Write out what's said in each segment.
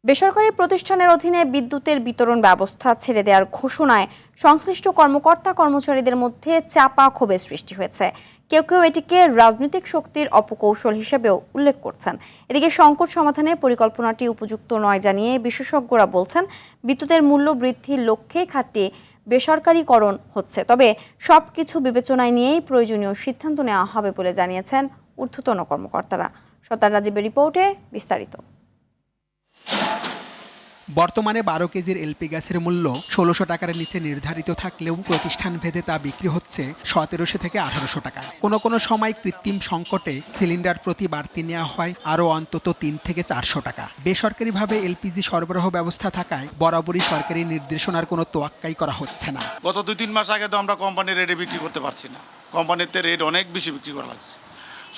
বেসরকারি প্রতিষ্ঠানের অধীনে বিদ্যুতের বিতরণ ব্যবস্থা ছেড়ে দেওয়ার ঘোষণায় সংশ্লিষ্ট কর্মকর্তা কর্মচারীদের মধ্যে চাপা ক্ষোভের সৃষ্টি হয়েছে। কেউ কেউ এটিকে রাজনৈতিক শক্তির অপকৌশল হিসেবেও উল্লেখ করছেন। এদিকে সংকট সমাধানে পরিকল্পনাটি উপযুক্ত নয় জানিয়ে বিশেষজ্ঞরা বলছেন, বিদ্যুতের মূল্য বৃদ্ধির লক্ষ্যে খাতটি বেসরকারীকরণ হচ্ছে। তবে সবকিছু বিবেচনায় নিয়েই প্রয়োজনীয় সিদ্ধান্ত নেওয়া হবে বলে জানিয়েছেন ঊর্ধ্বতন কর্মকর্তারা। সত্তার রাজীবের রিপোর্টে বিস্তারিত। বর্তমানে 12 কেজির এলপি গ্যাসের মূল্য 1600 টাকার নিচে নির্ধারিত থাকলেও প্রতিষ্ঠান ভেদে তা বিক্রি হচ্ছে 1700 থেকে 1800 টাকা। কোনো সময় কৃত্রিম সংকটে সিলিন্ডার প্রতি বাড়তি নেওয়া হয় আরও অন্তত 3 থেকে 400 টাকা। বেসরকারিভাবে এলপিজি সরবরাহ ব্যবস্থা থাকায় বরাবরই সরকারি নির্দেশনার কোনো তোয়াক্কাই করা হচ্ছে না। গত 2-3 মাস আগে তো আমরা কোম্পানির রেটে বিক্রি করতে পারছি না। কোম্পানিতে রেট অনেক বেশি বিক্রি করা লাগছে।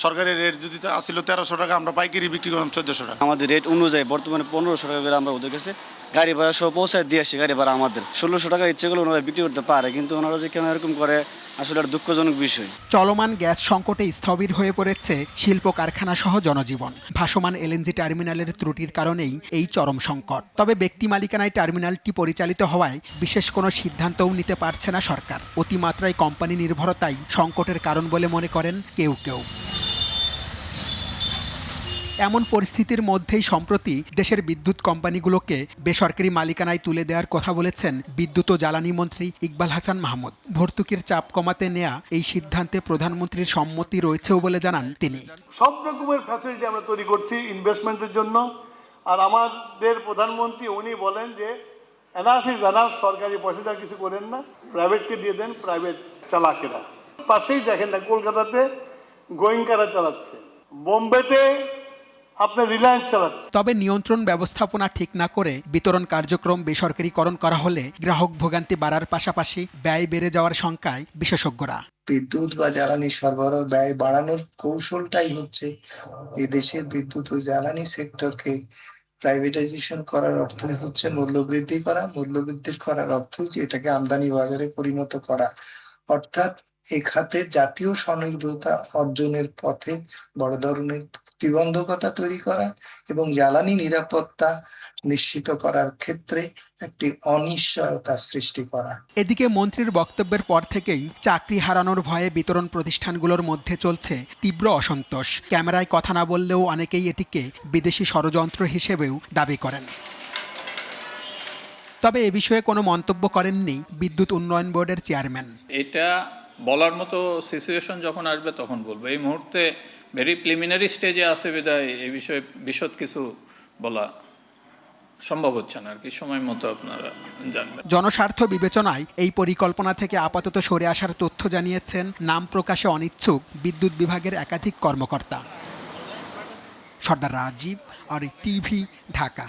সরকারের রেট যদি আসলে 1300 টাকা, আমরা পাইকারি বিক্রি করলাম 1400 টাকা। আমাদের রেট অনুযায়ী বর্তমানে 1500 টাকা করে আমরা ওদের কাছে গাড়ি ভাড়া সহ পৌঁছায় দিয়ে আসি। গাড়ি ভাড়া আমাদের 1600 টাকা ইচ্ছে করলে ওনারা বিক্রি করতে পারে, কিন্তু ওনারা যে কেন এরকম করে আসলে একটা দুঃখজনক বিষয়। চলমান গ্যাস সংকটে স্থবির হয়ে পড়েছে শিল্প কারখানা সহ জনজীবন। ভাসমান এলএনজি টার্মিনালের ত্রুটির কারণেই এই চরম সংকট। তবে ব্যক্তি মালিকানায় টার্মিনালটি পরিচালিত হওয়ায় বিশেষ কোনো সিদ্ধান্তও নিতে পারছে না সরকার। অতিমাত্রায় কোম্পানি নির্ভরতাই সংকটের কারণ বলে মনে করেন কেউ কেউ। এমন পরিস্থিতির মধ্যেই সম্প্রতি দেশের বিদ্যুৎ কোম্পানিগুলোকে বেসরকারি মালিকানায় তুলে দেওয়ার কথা বলেছেন বিদ্যুৎ ও জ্বালানি মন্ত্রী ইকবাল হাসান মাহমুদ। ভর্তুকির চাপ কমাতে নেয়া এই সিদ্ধান্তে প্রধানমন্ত্রীর সম্মতি রয়েছেও বলে জানান তিনি। সব রকমের ফ্যাসিলিটি আমরা তৈরি করছি ইনভেস্টমেন্টের জন্য। আর আমাদের প্রধানমন্ত্রী উনি বলেন যে এনাফ ইজ এনাফ, সরকারি পয়সা কিছু করেন না, প্রাইভেটকে দিয়ে দেন, প্রাইভেট চালাকেরা। পাশেই দেখেন না, কলকাতাতে গোয়েঙ্কারা চালাচ্ছে, বোম্বেতে আপনার রিলায়েন্স চালাচ্ছে। তবে নিয়ন্ত্রণ ব্যবস্থাপনা ঠিক না করে বিতরণ কার্যক্রম বেসরকারীকরণ করা হলে গ্রাহক ভোগান্তি বাড়ার পাশাপাশি ব্যয় বেড়ে যাওয়ার শঙ্কায় বিশেষজ্ঞরা। বিদ্যুৎ বা জ্বালানি সরবরাহ ব্যয় বাড়ানোর কৌশলটাই হচ্ছে এদেশের বিদ্যুৎ ও জ্বালানি সেক্টরকে প্রাইভেটাইজেশন করার অর্থই হচ্ছে মূল্যবৃদ্ধি করা। মূল্যবৃদ্ধি করার অর্থই যে এটাকে আমদানি বাজারে পরিণত করা, অর্থাৎ এ খাতে জাতীয় স্বনির্ভরতা অর্জনের পথে বড় ধরনের প্রতিবন্ধকতা তৈরি করা এবং জ্বালানি নিরাপত্তা নিশ্চিত করার ক্ষেত্রে একটি অনিশ্চয়তা সৃষ্টি করা। এদিকে মন্ত্রীর বক্তব্যের পর থেকেই চাকরি হারানোর ভয়ে বিতরণ প্রতিষ্ঠানগুলোর মধ্যে চলছে তীব্র অসন্তোষ। ক্যামেরায় কথা না বললেও অনেকেই এটিকে বিদেশি ষড়যন্ত্র হিসেবেও দাবি করেন। তবে এ বিষয়ে কোনো মন্তব্য করেননি বিদ্যুৎ উন্নয়ন বোর্ডের চেয়ারম্যান। এটা বলার মতো সিচুয়েশন যখন আসবে তখন বলবো। এই মুহূর্তে ভেরি প্রিলিমিনারি স্টেজে আছে বিদায় এই বিষয়ে বিশদ কিছু বলা সম্ভব হচ্ছে না আর কি। সময় মতো আপনারা জানবেন। জনস্বার্থ বিবেচনায় এই পরিকল্পনা থেকে আপাতত সরে আসার তথ্য জানিয়েছেন নাম প্রকাশে অনিচ্ছুক বিদ্যুৎ বিভাগের একাধিক কর্মকর্তা। সর্দার রাজীব আর টিভি, ঢাকা।